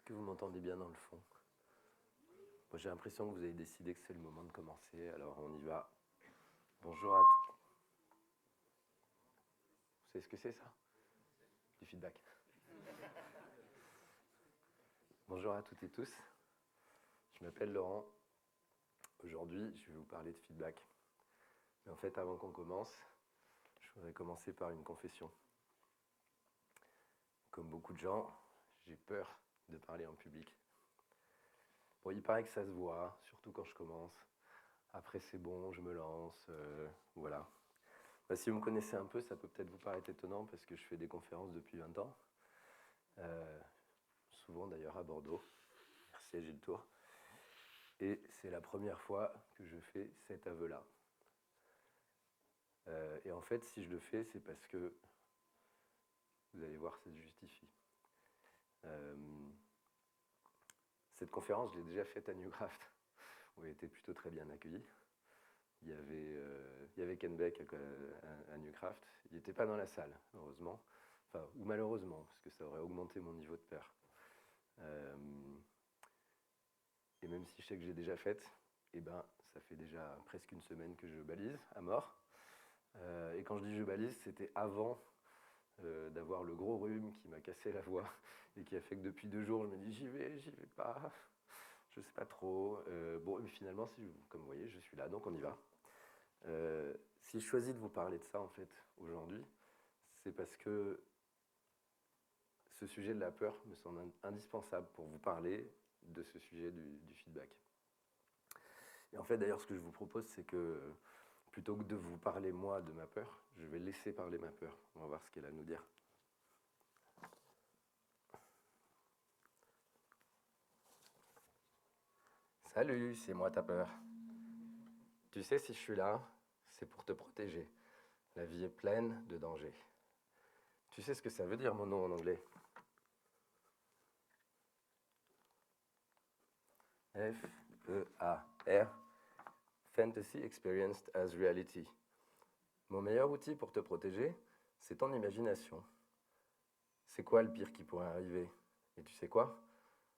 que vous m'entendez bien dans le fond? Moi, j'ai l'impression que vous avez décidé que c'est le moment de commencer, alors on y va. Bonjour à tous. Vous savez ce que c'est ça? Du feedback. Bonjour à toutes et tous. Je m'appelle Laurent. Aujourd'hui, je vais vous parler de feedback. Mais en fait, avant qu'on commence, je voudrais commencer par une confession. Comme beaucoup de gens, j'ai peur de parler en public. Bon, il paraît que ça se voit, surtout quand je commence. Après, c'est bon, je me lance, voilà. Bah, si vous me connaissez un peu, ça peut peut-être vous paraître étonnant parce que je fais des conférences depuis 20 ans. Souvent d'ailleurs à Bordeaux. Merci Gilles Tour. Et c'est la première fois que je fais cet aveu-là. Et en fait, si je le fais, c'est parce que, vous allez voir, ça se justifie. Cette conférence, je l'ai déjà faite à Newcraft, où elle était plutôt très bien accueillie. Il y avait Ken Beck à Newcraft. Il n'était pas dans la salle, heureusement. Enfin, ou malheureusement, parce que ça aurait augmenté mon niveau de peur. Et même si je sais que j'ai déjà faite, eh ben, ça fait déjà presque une semaine que je balise à mort. Et quand je dis je balise, c'était avant d'avoir le gros rhume qui m'a cassé la voix et qui a fait que depuis 2 jours, je me dis j'y vais pas, je sais pas trop. Bon, mais finalement, comme vous voyez, je suis là, donc on y va. Si je choisis de vous parler de ça, en fait, aujourd'hui, c'est parce que ce sujet de la peur me semble indispensable pour vous parler de ce sujet du feedback. Et en fait, d'ailleurs, ce que je vous propose, c'est que plutôt que de vous parler, moi, de ma peur, je vais laisser parler ma peur. On va voir ce qu'elle a à nous dire. Salut, c'est moi ta peur. Tu sais, si je suis là, c'est pour te protéger. La vie est pleine de dangers. Tu sais ce que ça veut dire, mon nom en anglais? F-E-A-R. Fantasy Experienced as Reality. Mon meilleur outil pour te protéger, c'est ton imagination. C'est quoi le pire qui pourrait arriver? Et tu sais quoi?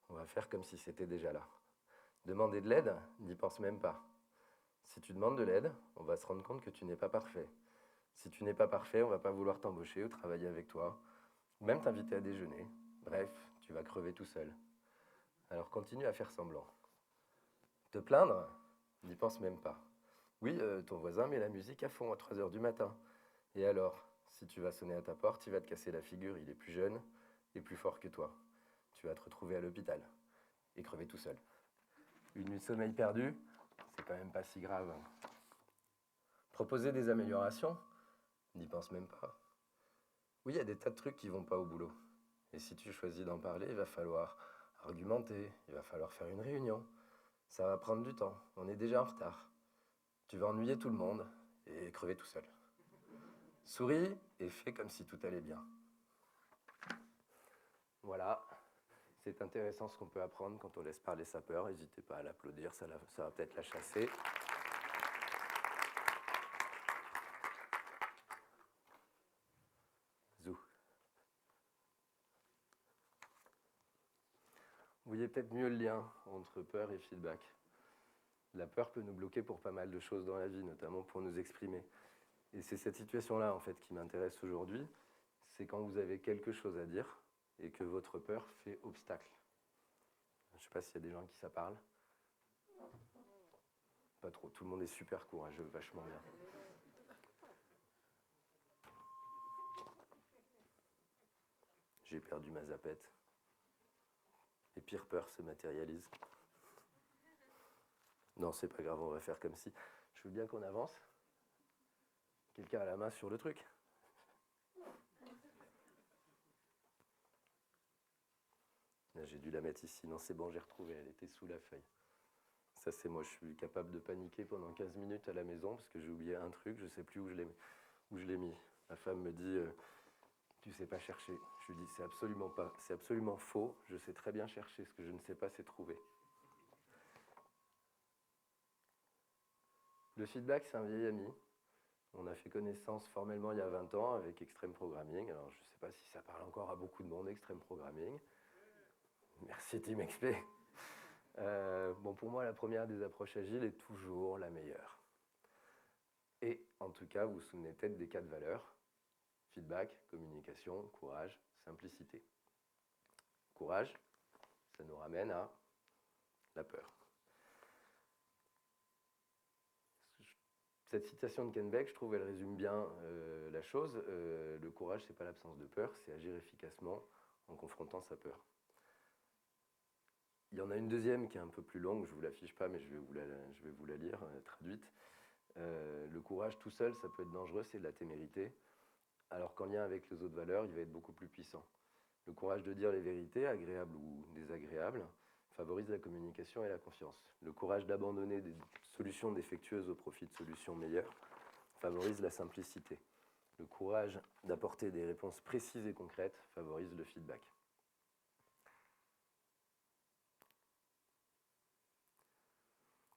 On va faire comme si c'était déjà là. Demander de l'aide, n'y pense même pas. Si tu demandes de l'aide, on va se rendre compte que tu n'es pas parfait. Si tu n'es pas parfait, on va pas vouloir t'embaucher ou travailler avec toi, ou même t'inviter à déjeuner. Bref, tu vas crever tout seul. Alors continue à faire semblant. Te plaindre? N'y pense même pas. Oui, ton voisin met la musique à fond à 3 heures du matin. Et alors, si tu vas sonner à ta porte, il va te casser la figure, il est plus jeune et plus fort que toi. Tu vas te retrouver à l'hôpital et crever tout seul. Une nuit de sommeil perdue, c'est quand même pas si grave. Proposer des améliorations? N'y pense même pas. Oui, il y a des tas de trucs qui vont pas au boulot. Et si tu choisis d'en parler, il va falloir argumenter, il va falloir faire une réunion. Ça va prendre du temps, on est déjà en retard. Tu vas ennuyer tout le monde et crever tout seul. Souris et fais comme si tout allait bien. Voilà, c'est intéressant ce qu'on peut apprendre quand on laisse parler sa peur. N'hésitez pas à l'applaudir, ça va peut-être la chasser. Zou. Vous voyez peut-être mieux le lien entre peur et feedback. La peur peut nous bloquer pour pas mal de choses dans la vie, notamment pour nous exprimer. Et c'est cette situation-là, en fait, qui m'intéresse aujourd'hui. C'est quand vous avez quelque chose à dire et que votre peur fait obstacle. Je ne sais pas s'il y a des gens à qui ça parle. Pas trop. Tout le monde est super courageux, vachement bien. J'ai perdu ma zapette. Les pires peurs se matérialisent. Non, c'est pas grave, on va faire comme si. Je veux bien qu'on avance. Quelqu'un a la main sur le truc? Là, j'ai dû la mettre ici. Non, c'est bon, j'ai retrouvé. Elle était sous la feuille. Ça, c'est moi. Je suis capable de paniquer pendant 15 minutes à la maison parce que j'ai oublié un truc. Je ne sais plus où je l'ai mis. Ma femme me dit tu sais pas chercher. Je lui dis c'est absolument pas. C'est absolument faux. Je sais très bien chercher. Ce que je ne sais pas, c'est trouver. Le feedback, c'est un vieil ami. On a fait connaissance formellement il y a 20 ans avec Extreme Programming. Alors, je ne sais pas si ça parle encore à beaucoup de monde, Extreme Programming. Merci Team XP. Bon, pour moi, la première des approches agiles est toujours la meilleure. Et en tout cas, vous vous souvenez peut-être des 4 valeurs. Feedback, communication, courage, simplicité. Courage, ça nous ramène à la peur. Cette citation de Ken Beck, je trouve, elle résume bien la chose. Le courage, c'est pas l'absence de peur, c'est agir efficacement en confrontant sa peur. Il y en a une deuxième qui est un peu plus longue, je ne vous l'affiche pas, mais je vais vous la lire, traduite. Le courage tout seul, ça peut être dangereux, c'est de la témérité, alors qu'en lien avec les autres valeurs, il va être beaucoup plus puissant. Le courage de dire les vérités, agréables ou désagréables, favorise la communication et la confiance. Le courage d'abandonner des solutions défectueuses au profit de solutions meilleures favorise la simplicité. Le courage d'apporter des réponses précises et concrètes favorise le feedback.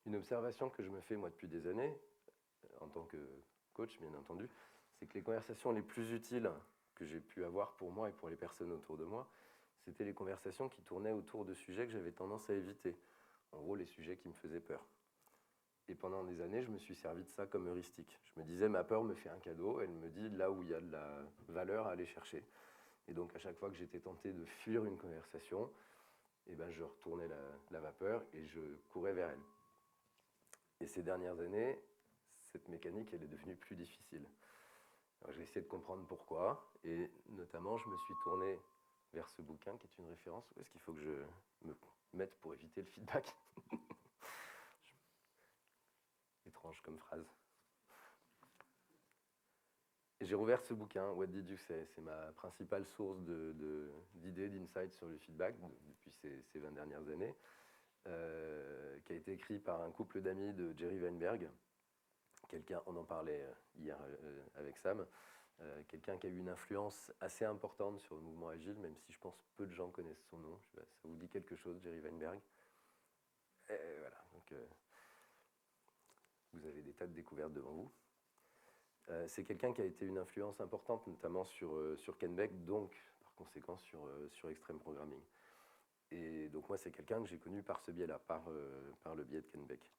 Une observation que je me fais moi depuis des années, en tant que coach bien entendu, c'est que les conversations les plus utiles que j'ai pu avoir pour moi et pour les personnes autour de moi, c'était les conversations qui tournaient autour de sujets que j'avais tendance à éviter. En gros, les sujets qui me faisaient peur. Et pendant des années, je me suis servi de ça comme heuristique. Je me disais, ma peur me fait un cadeau, elle me dit là où il y a de la valeur à aller chercher. Et donc, à chaque fois que j'étais tenté de fuir une conversation, eh ben, je retournais la vapeur et je courais vers elle. Et ces dernières années, cette mécanique, elle est devenue plus difficile. Alors, j'ai essayé de comprendre pourquoi, et notamment, je me suis tourné vers ce bouquin qui est une référence. Où est-ce qu'il faut que je me mette pour éviter le feedback? Étrange comme phrase. Et j'ai rouvert ce bouquin, What Did You Say? C'est ma principale source d'idées, d'insights sur le feedback depuis ces 20 dernières années, qui a été écrit par un couple d'amis de Jerry Weinberg, quelqu'un, on en parlait hier avec Sam, quelqu'un qui a eu une influence assez importante sur le mouvement agile, même si je pense peu de gens connaissent son nom. Ça vous dit quelque chose, Jerry Weinberg? Et voilà, donc vous avez des tas de découvertes devant vous. C'est quelqu'un qui a été une influence importante, notamment sur Ken Beck, donc par conséquent sur Extreme Programming. Et donc moi, c'est quelqu'un que j'ai connu par ce biais-là, par le biais de Ken Beck.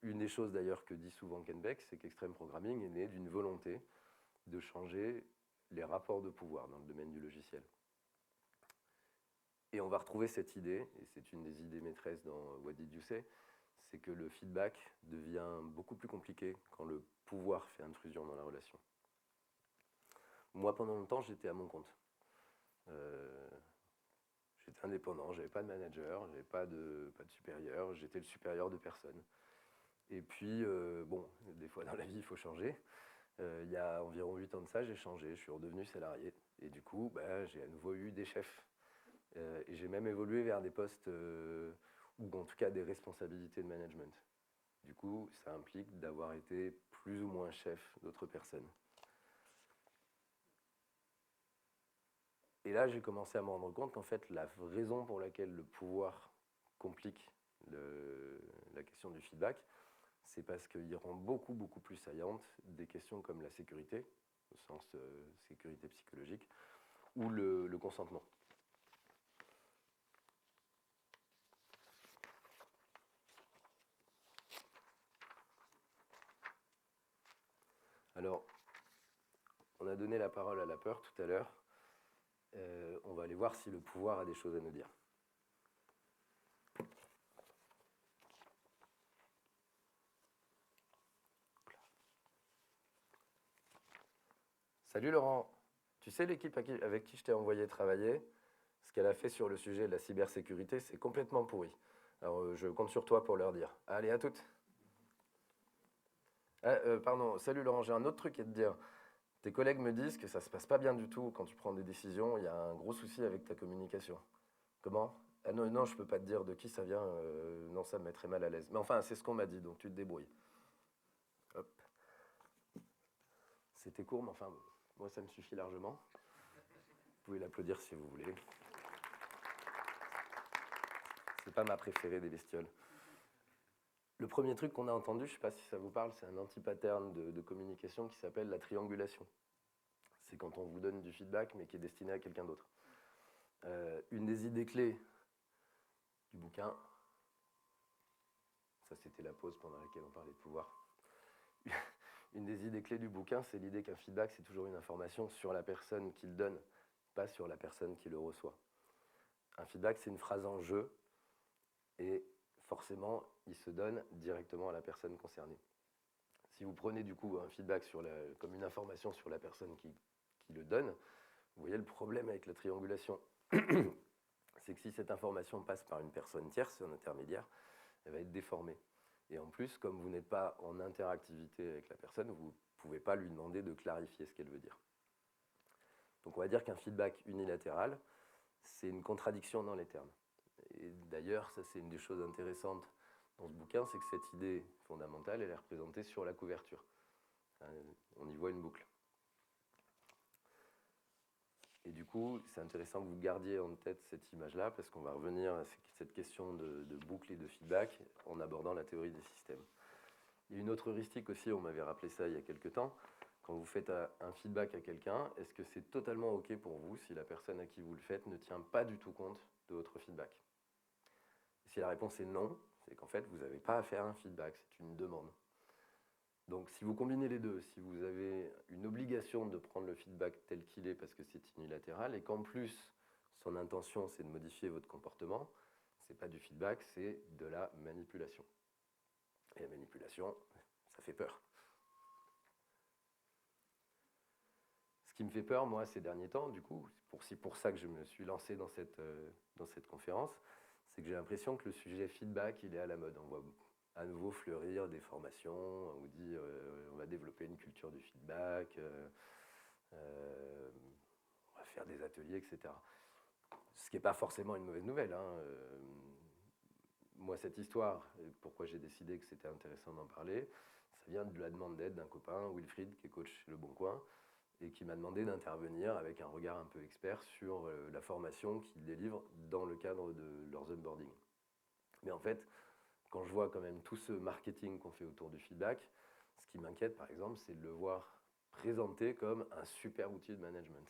Une des choses d'ailleurs que dit souvent Ken Beck, c'est qu'Extreme Programming est né d'une volonté de changer les rapports de pouvoir dans le domaine du logiciel. Et on va retrouver cette idée, et c'est une des idées maîtresses dans What Did You Say, c'est que le feedback devient beaucoup plus compliqué quand le pouvoir fait intrusion dans la relation. Moi, pendant longtemps, j'étais à mon compte. J'étais indépendant, j'avais pas de manager, j'avais pas de supérieur, j'étais le supérieur de personne. Et puis, bon, des fois dans la vie, il faut changer. Il y a environ 8 ans de ça, j'ai changé, je suis redevenu salarié. Et du coup, j'ai à nouveau eu des chefs. Et j'ai même évolué vers des postes, ou en tout cas des responsabilités de management. Du coup, ça implique d'avoir été plus ou moins chef d'autres personnes. Et là, j'ai commencé à me rendre compte qu'en fait, la raison pour laquelle le pouvoir complique la question du feedback, c'est parce qu'il rend beaucoup, beaucoup plus saillante des questions comme la sécurité, au sens sécurité psychologique, ou le consentement. Alors, on a donné la parole à la peur tout à l'heure. On va aller voir si le pouvoir a des choses à nous dire. Salut Laurent, tu sais l'équipe avec qui je t'ai envoyé travailler, ce qu'elle a fait sur le sujet de la cybersécurité, c'est complètement pourri. Alors je compte sur toi pour leur dire. Allez, à toutes. Pardon, salut Laurent, j'ai un autre truc à te dire. Tes collègues me disent que ça se passe pas bien du tout quand tu prends des décisions, il y a un gros souci avec ta communication. Comment? Ah non, non, je peux pas te dire de qui ça vient, non, ça me mettrait mal à l'aise. Mais enfin, c'est ce qu'on m'a dit, donc tu te débrouilles. Hop. C'était court, mais enfin, moi ça me suffit largement. Vous pouvez l'applaudir si vous voulez. C'est pas ma préférée des bestioles. Le premier truc qu'on a entendu, je ne sais pas si ça vous parle, c'est un anti-pattern de communication qui s'appelle la triangulation. C'est quand on vous donne du feedback, mais qui est destiné à quelqu'un d'autre. Une des idées clés du bouquin, ça c'était la pause pendant laquelle on parlait de pouvoir. Une des idées clés du bouquin, c'est l'idée qu'un feedback, c'est toujours une information sur la personne qui le donne, pas sur la personne qui le reçoit. Un feedback, c'est une phrase en jeu, et forcément, il se donne directement à la personne concernée. Si vous prenez du coup un feedback comme une information sur la personne qui le donne, vous voyez le problème avec la triangulation. C'est que si cette information passe par une personne tierce, un intermédiaire, elle va être déformée. Et en plus, comme vous n'êtes pas en interactivité avec la personne, vous ne pouvez pas lui demander de clarifier ce qu'elle veut dire. Donc on va dire qu'un feedback unilatéral, c'est une contradiction dans les termes. Et d'ailleurs, ça c'est une des choses intéressantes dans ce bouquin, c'est que cette idée fondamentale, elle est représentée sur la couverture. On y voit une boucle. Et du coup, c'est intéressant que vous gardiez en tête cette image-là, parce qu'on va revenir à cette question de boucle et de feedback en abordant la théorie des systèmes. Il y a une autre heuristique aussi, on m'avait rappelé ça il y a quelques temps. Quand vous faites un feedback à quelqu'un, est-ce que c'est totalement OK pour vous si la personne à qui vous le faites ne tient pas du tout compte de votre feedback? Si la réponse est non, c'est qu'en fait, vous n'avez pas à faire un feedback, c'est une demande. Donc si vous combinez les deux, si vous avez une obligation de prendre le feedback tel qu'il est parce que c'est unilatéral, et qu'en plus, son intention, c'est de modifier votre comportement, ce n'est pas du feedback, c'est de la manipulation. Et la manipulation, ça fait peur. Ce qui me fait peur, moi, ces derniers temps, du coup, c'est pour ça que je me suis lancé dans cette conférence, c'est que j'ai l'impression que le sujet feedback, il est à la mode. On voit à nouveau fleurir des formations, on vous dit on va développer une culture du feedback, on va faire des ateliers, etc. Ce qui n'est pas forcément une mauvaise nouvelle. Moi, cette histoire, et pourquoi j'ai décidé que c'était intéressant d'en parler, ça vient de la demande d'aide d'un copain, Wilfried, qui est coach chez Le Bon Coin, et qui m'a demandé d'intervenir avec un regard un peu expert sur la formation qu'ils délivrent dans le cadre de leurs onboarding. Mais en fait, quand je vois quand même tout ce marketing qu'on fait autour du feedback, ce qui m'inquiète par exemple, c'est de le voir présenté comme un super outil de management.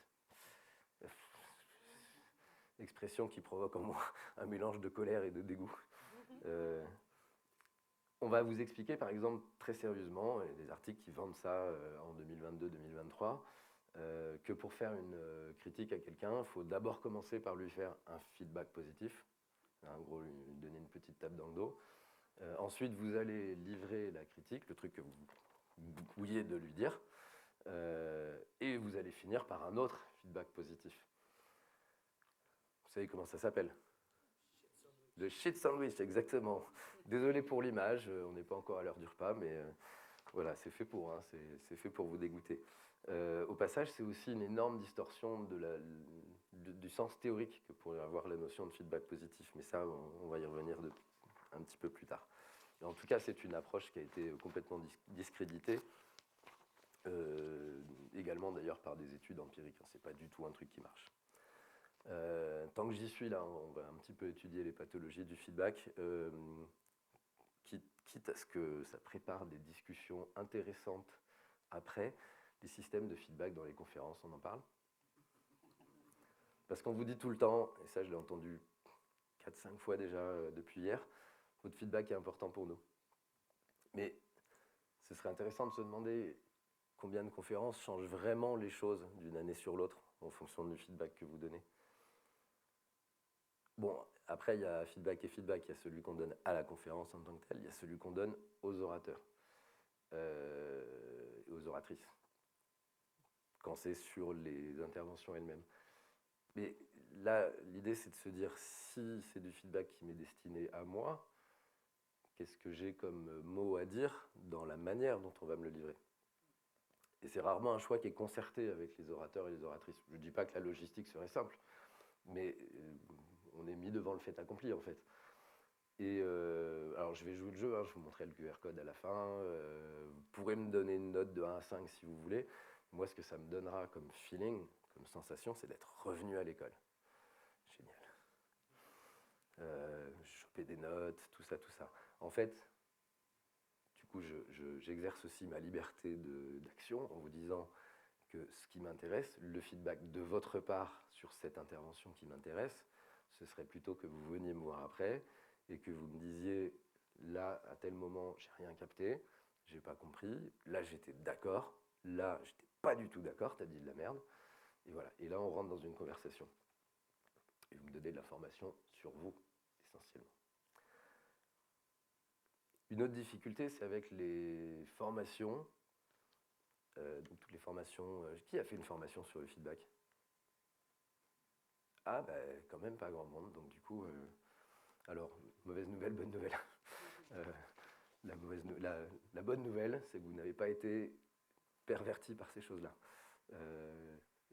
Expression qui provoque en moi un mélange de colère et de dégoût. On va vous expliquer par exemple très sérieusement, et des articles qui vendent ça en 2022-2023, que pour faire une critique à quelqu'un, il faut d'abord commencer par lui faire un feedback positif, en gros lui donner une petite tape dans le dos. Ensuite, vous allez livrer la critique, le truc que vous vouliez de lui dire, et vous allez finir par un autre feedback positif. Vous savez comment ça s'appelle? Le shit sandwich, exactement. Désolé pour l'image, on n'est pas encore à l'heure du repas, mais voilà, c'est fait pour, hein, c'est fait pour vous dégoûter. Au passage, c'est aussi une énorme distorsion du sens théorique que pourrait avoir la notion de feedback positif, mais ça, on va y revenir un petit peu plus tard. Et en tout cas, c'est une approche qui a été complètement discréditée, également d'ailleurs par des études empiriques. C'est pas du tout un truc qui marche. Tant que j'y suis là, on va un petit peu étudier les pathologies du feedback, quitte à ce que ça prépare des discussions intéressantes après, les systèmes de feedback dans les conférences, on en parle? Parce qu'on vous dit tout le temps, et ça je l'ai entendu 4-5 fois déjà depuis hier, votre feedback est important pour nous. Mais ce serait intéressant de se demander combien de conférences changent vraiment les choses d'une année sur l'autre en fonction du feedback que vous donnez. Bon, après, il y a feedback et feedback. Il y a celui qu'on donne à la conférence en tant que tel, il y a celui qu'on donne aux orateurs et aux oratrices, quand c'est sur les interventions elles-mêmes. Mais là, l'idée, c'est de se dire, si c'est du feedback qui m'est destiné à moi, qu'est-ce que j'ai comme mot à dire dans la manière dont on va me le livrer? Et c'est rarement un choix qui est concerté avec les orateurs et les oratrices. Je ne dis pas que la logistique serait simple, mais on est mis devant le fait accompli, en fait. Et alors, je vais jouer le jeu, hein, je vous montrerai le QR code à la fin. Vous pourrez me donner une note de 1 à 5 si vous voulez. Moi, ce que ça me donnera comme feeling, comme sensation, c'est d'être revenu à l'école. Génial. Choper des notes, tout ça, tout ça. En fait, du coup, j'exerce aussi ma liberté d'action en vous disant que ce qui m'intéresse, le feedback de votre part sur cette intervention qui m'intéresse, ce serait plutôt que vous veniez me voir après et que vous me disiez, là, à tel moment, j'ai rien capté, j'ai pas compris, là, j'étais d'accord, là, j'étais pas du tout d'accord, t'as dit de la merde, et voilà. Et là, on rentre dans une conversation. Et vous me donnez de l'information sur vous, essentiellement. Une autre difficulté, c'est avec les formations. Donc toutes les formations. Qui a fait une formation sur le feedback? Ah, ben quand même pas grand monde. Donc du coup, alors, mauvaise nouvelle, bonne nouvelle. Euh, la bonne nouvelle, c'est que vous n'avez pas été perverti par ces choses-là.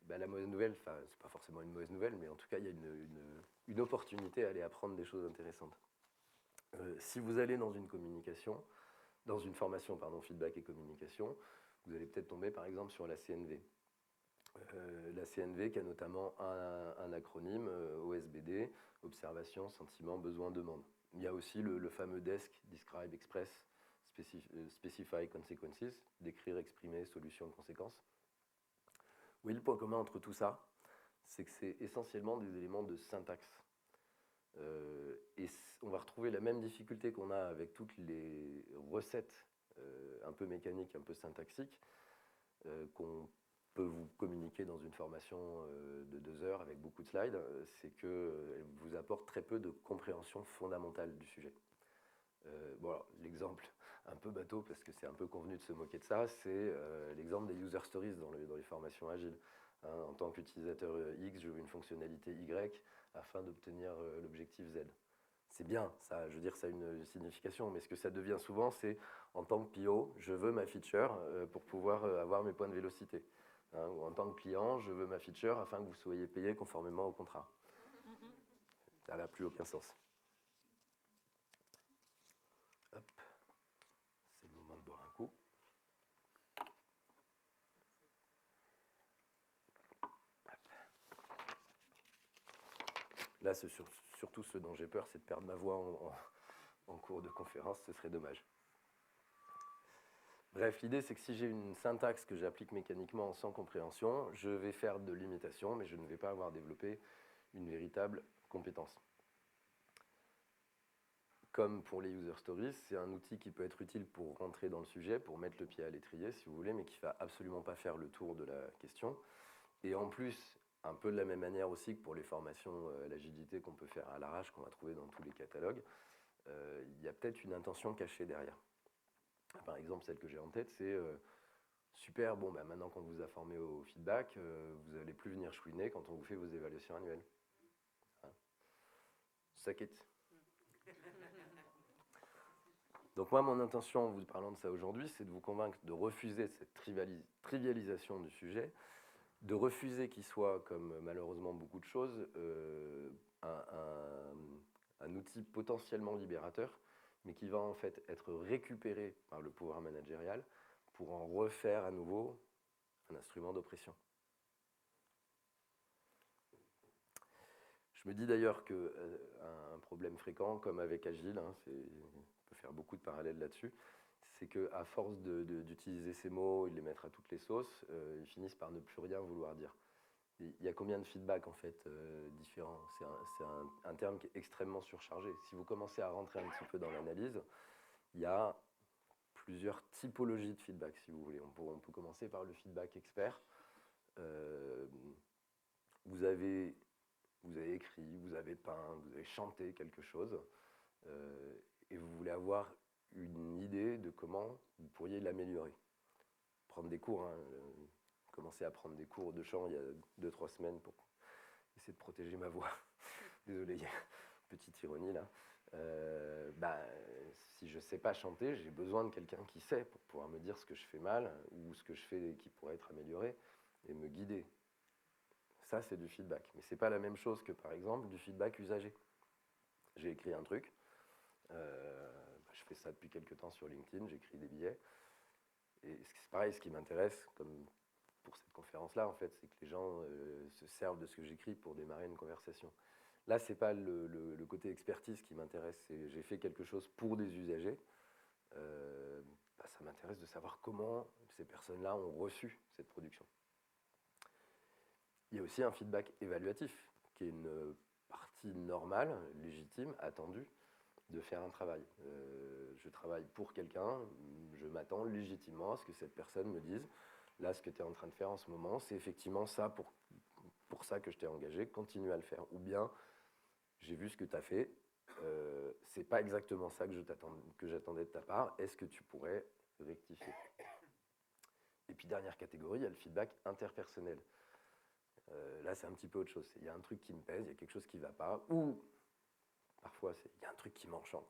La mauvaise nouvelle, enfin, c'est pas forcément une mauvaise nouvelle, mais en tout cas, il y a une opportunité à aller apprendre des choses intéressantes. Si vous allez dans une communication, dans une formation, pardon, feedback et communication, vous allez peut-être tomber par exemple sur la CNV. La CNV qui a notamment un acronyme OSBD, observation, sentiment, besoin, demande. Il y a aussi le fameux DESC, Describe, Express, Specify, Consequences, décrire, exprimer, solution, conséquences. Oui, le point commun entre tout ça, c'est que c'est essentiellement des éléments de syntaxe. Et on va retrouver la même difficulté qu'on a avec toutes les recettes un peu mécaniques, un peu syntaxiques, qu'on peut vous communiquer dans une formation de 2 heures avec beaucoup de slides, c'est qu'elle vous apporte très peu de compréhension fondamentale du sujet. Bon, l'exemple un peu bateau, parce que c'est un peu convenu de se moquer de ça, c'est l'exemple des user stories dans les formations agiles. Hein, en tant qu'utilisateur X, je veux une fonctionnalité Y afin d'obtenir l'objectif Z. C'est bien, ça, je veux dire, ça a une signification, mais ce que ça devient souvent, c'est en tant que PO, je veux ma feature pour pouvoir avoir mes points de vélocité. Hein, ou en tant que client, je veux ma feature afin que vous soyez payé conformément au contrat. Ça n'a plus aucun sens. Hop. C'est le moment de boire un coup. Là, surtout ce dont j'ai peur, c'est de perdre ma voix en cours de conférence, ce serait dommage. Bref, l'idée, c'est que si j'ai une syntaxe que j'applique mécaniquement sans compréhension, je vais faire de l'imitation, mais je ne vais pas avoir développé une véritable compétence. Comme pour les user stories, c'est un outil qui peut être utile pour rentrer dans le sujet, pour mettre le pied à l'étrier, si vous voulez, mais qui ne va absolument pas faire le tour de la question. Et en plus, un peu de la même manière aussi que pour les formations à l'agilité qu'on peut faire à l'arrache, qu'on va trouver dans tous les catalogues, il y a peut-être une intention cachée derrière. Par exemple, celle que j'ai en tête, c'est super, bon, maintenant qu'on vous a formé au feedback, vous n'allez plus venir chouiner quand on vous fait vos évaluations annuelles. Hein, suck it. Donc moi, mon intention en vous parlant de ça aujourd'hui, c'est de vous convaincre de refuser cette trivialisation du sujet, de refuser qu'il soit, comme malheureusement beaucoup de choses, un outil potentiellement libérateur, mais qui va en fait être récupéré par le pouvoir managérial pour en refaire à nouveau un instrument d'oppression. Je me dis d'ailleurs qu'un problème fréquent, comme avec Agile, hein, on peut faire beaucoup de parallèles là-dessus, c'est qu'à force d'utiliser ces mots et de les mettre à toutes les sauces, ils finissent par ne plus rien vouloir dire. Il y a combien de feedback en fait différents? C'est un terme qui est extrêmement surchargé. Si vous commencez à rentrer un petit peu dans l'analyse, il y a plusieurs typologies de feedback, si vous voulez. On peut commencer par le feedback expert. Vous avez écrit, vous avez peint, vous avez chanté quelque chose, et vous voulez avoir une idée de comment vous pourriez l'améliorer. Prendre des cours, hein, commencer à prendre des cours de chant il y a 2-3 semaines pour essayer de protéger ma voix. Désolé, il y a une petite ironie là. Si je ne sais pas chanter, j'ai besoin de quelqu'un qui sait pour pouvoir me dire ce que je fais mal ou ce que je fais qui pourrait être amélioré et me guider. Ça, c'est du feedback. Mais ce n'est pas la même chose que, par exemple, du feedback usagé. J'ai écrit un truc. Je fais ça depuis quelques temps sur LinkedIn. J'écris des billets. Et c'est pareil, ce qui m'intéresse, comme pour cette conférence-là, en fait, c'est que les gens se servent de ce que j'écris pour démarrer une conversation. Là, ce n'est pas le côté expertise qui m'intéresse. J'ai fait quelque chose pour des usagers. Ça m'intéresse de savoir comment ces personnes-là ont reçu cette production. Il y a aussi un feedback évaluatif, qui est une partie normale, légitime, attendue de faire un travail. Je travaille pour quelqu'un, je m'attends légitimement à ce que cette personne me dise, là, ce que tu es en train de faire en ce moment, c'est effectivement ça pour ça que je t'ai engagé, continue à le faire. Ou bien, j'ai vu ce que tu as fait, c'est pas exactement ça que j'attendais de ta part, est-ce que tu pourrais rectifier? Et puis dernière catégorie, il y a le feedback interpersonnel. Là, c'est un petit peu autre chose. Il y a un truc qui me pèse, il y a quelque chose qui ne va pas, ou parfois, il y a un truc qui m'enchante.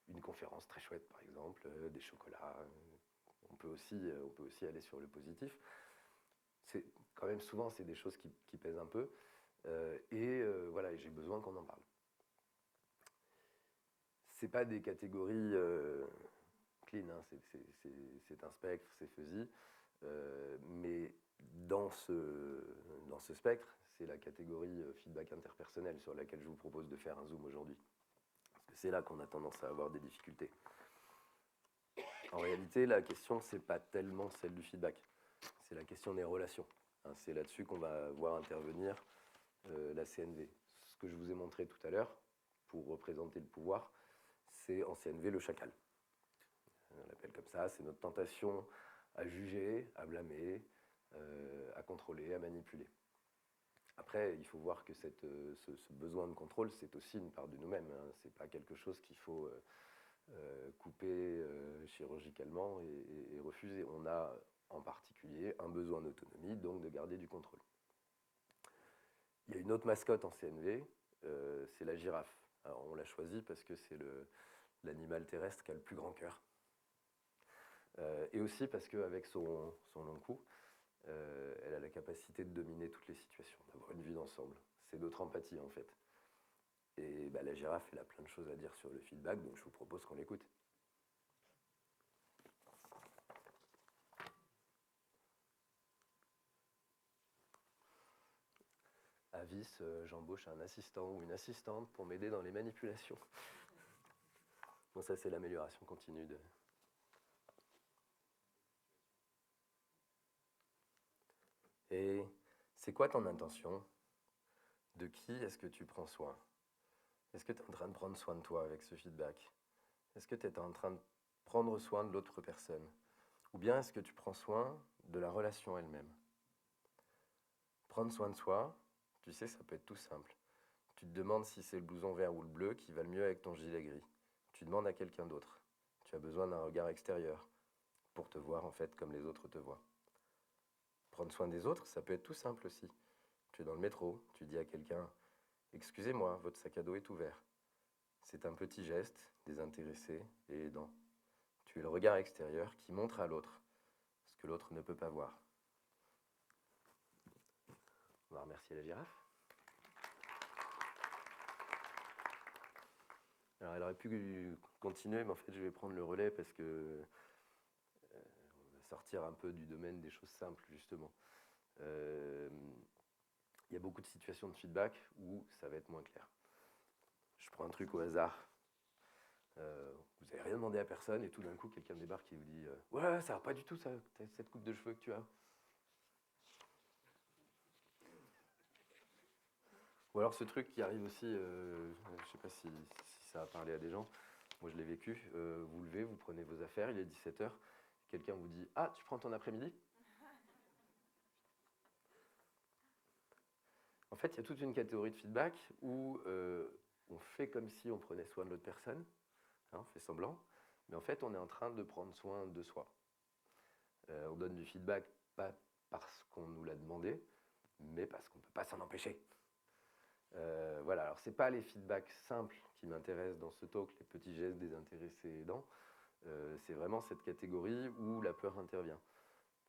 Une conférence très chouette, par exemple, des chocolats. On peut aussi aller sur le positif. Quand même, souvent, c'est des choses qui pèsent un peu. Voilà, j'ai besoin qu'on en parle. C'est pas des catégories clean, hein, c'est un spectre, c'est fuzzy. Mais dans ce spectre, c'est la catégorie feedback interpersonnel sur laquelle je vous propose de faire un zoom aujourd'hui. Parce que c'est là qu'on a tendance à avoir des difficultés. En réalité, la question, c'est pas tellement celle du feedback, c'est la question des relations. Hein, c'est là-dessus qu'on va voir intervenir la CNV. Ce que je vous ai montré tout à l'heure, pour représenter le pouvoir, c'est en CNV le chacal. On l'appelle comme ça, c'est notre tentation à juger, à blâmer, à contrôler, à manipuler. Après, il faut voir que ce besoin de contrôle, c'est aussi une part de nous-mêmes. Hein. Ce n'est pas quelque chose qu'il faut couper chirurgicalement et refuser. On a en particulier un besoin d'autonomie, donc de garder du contrôle. Il y a une autre mascotte en CNV, c'est la girafe. Alors, on l'a choisie parce que c'est l'animal terrestre qui a le plus grand cœur. Et aussi parce qu'avec son long cou, elle a la capacité de dominer toutes les situations, d'avoir une vue d'ensemble. C'est notre empathie en fait. Et la girafe, elle a plein de choses à dire sur le feedback, donc je vous propose qu'on l'écoute. Avis, j'embauche un assistant ou une assistante pour m'aider dans les manipulations. Bon, ça c'est l'amélioration continue de... Et c'est quoi ton intention? De qui est-ce que tu prends soin? Est-ce que tu es en train de prendre soin de toi avec ce feedback? Est-ce que tu es en train de prendre soin de l'autre personne? Ou bien est-ce que tu prends soin de la relation elle-même? Prendre soin de soi, tu sais, ça peut être tout simple. Tu te demandes si c'est le blouson vert ou le bleu qui va le mieux avec ton gilet gris. Tu demandes à quelqu'un d'autre. Tu as besoin d'un regard extérieur pour te voir en fait comme les autres te voient. Prendre soin des autres, ça peut être tout simple aussi. Tu es dans le métro, tu dis à quelqu'un « Excusez-moi, votre sac à dos est ouvert ». C'est un petit geste, désintéressé et aidant. Tu es le regard extérieur qui montre à l'autre ce que l'autre ne peut pas voir. On va remercier la girafe. Alors elle aurait pu continuer, mais en fait je vais prendre le relais parce que on va sortir un peu du domaine des choses simples justement. Il y a beaucoup de situations de feedback où ça va être moins clair. Je prends un truc au hasard. Vous n'avez rien demandé à personne et tout d'un coup quelqu'un débarque et vous dit ouais, ça va pas du tout ça, cette coupe de cheveux que tu as. Ou alors ce truc qui arrive aussi, je sais pas si ça a parlé à des gens, moi je l'ai vécu, vous levez, vous prenez vos affaires, il est 17h, quelqu'un vous dit ah, tu prends ton après-midi? En fait, il y a toute une catégorie de feedback où on fait comme si on prenait soin de l'autre personne, hein, on fait semblant, mais en fait, on est en train de prendre soin de soi. On donne du feedback pas parce qu'on nous l'a demandé, mais parce qu'on ne peut pas s'en empêcher. Voilà, alors c'est pas les feedbacks simples qui m'intéressent dans ce talk, les petits gestes désintéressés aidants, c'est vraiment cette catégorie où la peur intervient.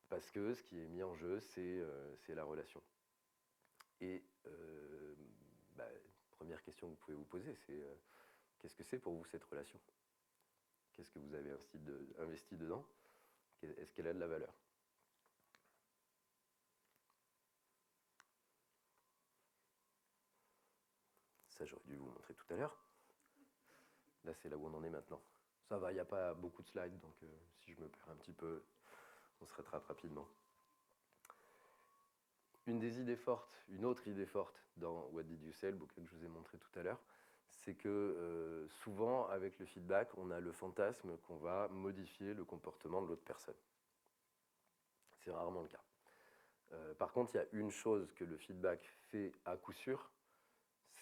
Parce que ce qui est mis en jeu, c'est la relation. Et première question que vous pouvez vous poser, c'est qu'est-ce que c'est pour vous cette relation? Qu'est-ce que vous avez investi dedans? Est-ce qu'elle a de la valeur? Ça, j'aurais dû vous montrer tout à l'heure. Là, c'est là où on en est maintenant. Ça va, il n'y a pas beaucoup de slides, donc si je me perds un petit peu, on se rattrape rapidement. Une des idées fortes, une autre idée forte dans What Did You Say, le bouquin que je vous ai montré tout à l'heure, c'est que souvent, avec le feedback, on a le fantasme qu'on va modifier le comportement de l'autre personne. C'est rarement le cas. Par contre, il y a une chose que le feedback fait à coup sûr,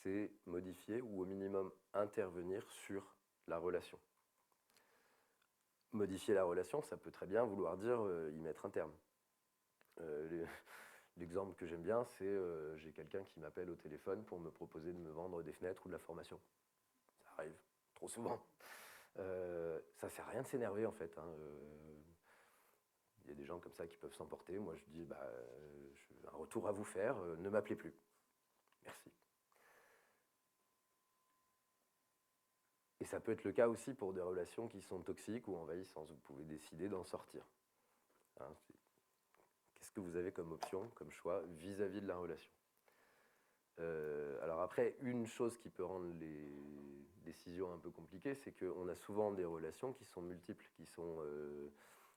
c'est modifier ou au minimum intervenir sur la relation. Modifier la relation, ça peut très bien vouloir dire y mettre un terme. L'exemple que j'aime bien, c'est j'ai quelqu'un qui m'appelle au téléphone pour me proposer de me vendre des fenêtres ou de la formation. Ça arrive trop souvent. Ça sert à rien de s'énerver en fait. Il y a des gens comme ça qui peuvent s'emporter. Moi, je dis, j'ai un retour à vous faire, ne m'appelez plus. Merci. Et ça peut être le cas aussi pour des relations qui sont toxiques ou envahissantes. Vous pouvez décider d'en sortir. Qu'est-ce que vous avez comme option, comme choix vis-à-vis de la relation? Alors après, une chose qui peut rendre les décisions un peu compliquées, c'est qu'on a souvent des relations qui sont multiples, qui sont,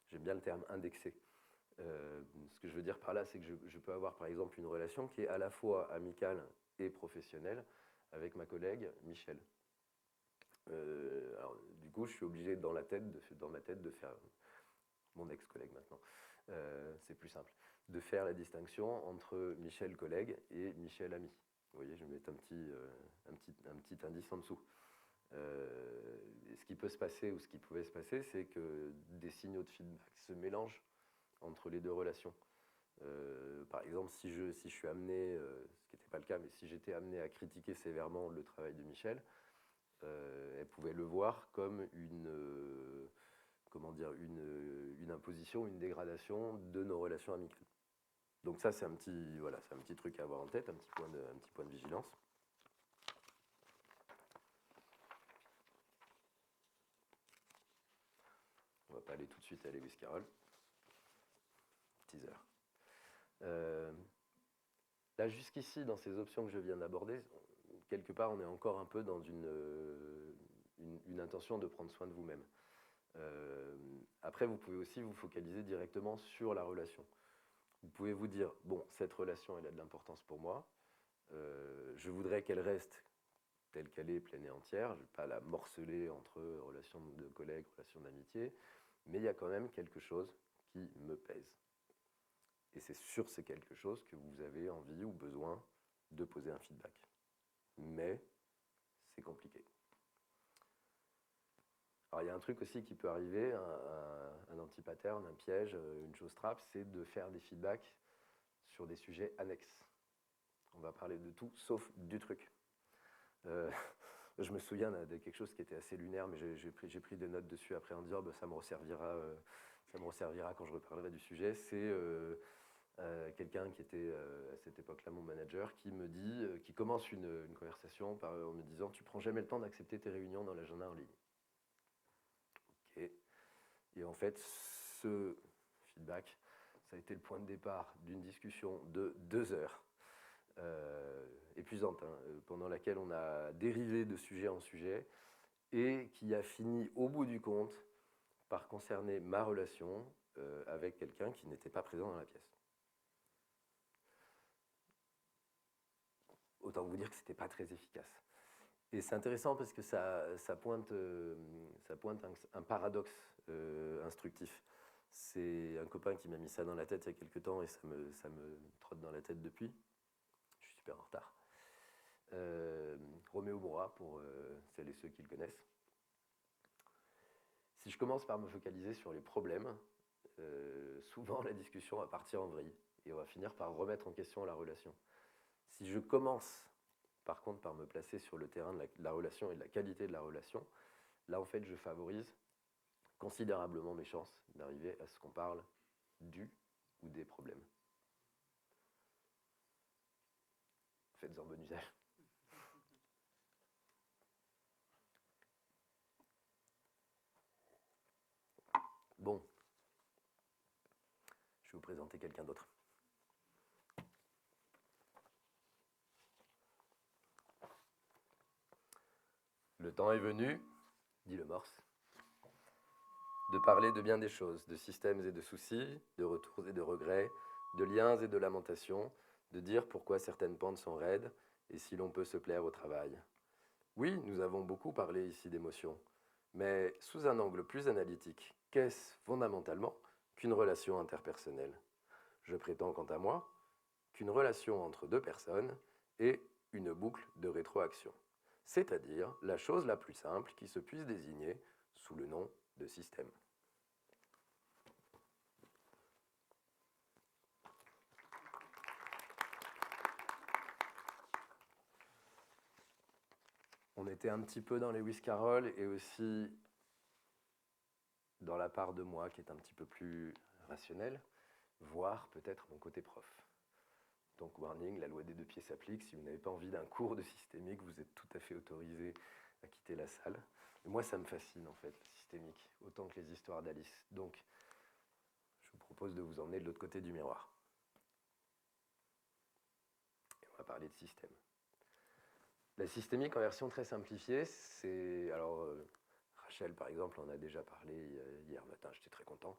j'aime bien le terme, indexées. Ce que je veux dire par là, c'est que je peux avoir par exemple une relation qui est à la fois amicale et professionnelle avec ma collègue Michel. Alors, du coup, je suis obligé dans ma tête de faire, mon ex-collègue maintenant, c'est plus simple, de faire la distinction entre Michel collègue et Michel ami. Vous voyez, je vais mettre un petit indice en dessous. Ce qui peut se passer ou ce qui pouvait se passer, c'est que des signaux de feedback se mélangent entre les deux relations. Par exemple, si je suis amené, ce qui n'était pas le cas, mais si j'étais amené à critiquer sévèrement le travail de Michel, elle pouvait le voir comme une imposition, une dégradation de nos relations amicales. Donc ça, c'est un petit truc à avoir en tête, un petit point de vigilance. On va pas aller tout de suite à Lewis Carroll. Teaser. Là, jusqu'ici, dans ces options que je viens d'aborder, quelque part, on est encore un peu dans une intention de prendre soin de vous-même. Après, vous pouvez aussi vous focaliser directement sur la relation. Vous pouvez vous dire, bon, cette relation, elle a de l'importance pour moi. Je voudrais qu'elle reste telle qu'elle est, pleine et entière. Je ne vais pas la morceler entre relations de collègues, relations d'amitié. Mais il y a quand même quelque chose qui me pèse. Et c'est sur ces quelque chose que vous avez envie ou besoin de poser un feedback. Mais c'est compliqué. Alors il y a un truc aussi qui peut arriver, un anti-pattern, un piège, une chose trappe, c'est de faire des feedbacks sur des sujets annexes. On va parler de tout sauf du truc. Je me souviens de quelque chose qui était assez lunaire, mais j'ai pris des notes dessus après en disant ça me resservira quand je reparlerai du sujet. C'est quelqu'un qui était à cette époque-là mon manager qui me dit, qui commence une conversation en me disant tu prends jamais le temps d'accepter tes réunions dans l'agenda en ligne. Ok. Et en fait, ce feedback, ça a été le point de départ d'une discussion de 2 heures. Épuisante, pendant laquelle on a dérivé de sujet en sujet et qui a fini au bout du compte par concerner ma relation avec quelqu'un qui n'était pas présent dans la pièce. Autant vous dire que c'était pas très efficace. Et c'est intéressant parce que ça pointe un paradoxe instructif. C'est un copain qui m'a mis ça dans la tête il y a quelques temps et ça me trotte dans la tête depuis. Je suis super en retard. Roméo Moura, pour celles et ceux qui le connaissent. Si je commence par me focaliser sur les problèmes, souvent la discussion va partir en vrille et on va finir par remettre en question la relation. Si je commence par contre par me placer sur le terrain de la relation et de la qualité de la relation, là en fait je favorise considérablement mes chances d'arriver à ce qu'on parle du ou des problèmes. Faites-en bon usage. Bon, je vais vous présenter quelqu'un d'autre. Le temps est venu, dit le Morse, de parler de bien des choses, de systèmes et de soucis, de retours et de regrets, de liens et de lamentations, de dire pourquoi certaines pentes sont raides et si l'on peut se plaire au travail. Oui, nous avons beaucoup parlé ici d'émotions, mais sous un angle plus analytique, qu'est-ce fondamentalement qu'une relation interpersonnelle? Je prétends quant à moi qu'une relation entre deux personnes est une boucle de rétroaction, c'est-à-dire la chose la plus simple qui se puisse désigner sous le nom de système. On était un petit peu dans Lewis Carroll et aussi dans la part de moi qui est un petit peu plus rationnelle, voire peut-être mon côté prof. Donc warning, la loi des deux pieds s'applique. Si vous n'avez pas envie d'un cours de systémique, vous êtes tout à fait autorisé à quitter la salle. Et moi, ça me fascine en fait, le systémique, autant que les histoires d'Alice. Donc, je vous propose de vous emmener de l'autre côté du miroir. Et on va parler de système. La systémique en version très simplifiée, c'est... Alors, Rachel, par exemple, en a déjà parlé hier matin, j'étais très content.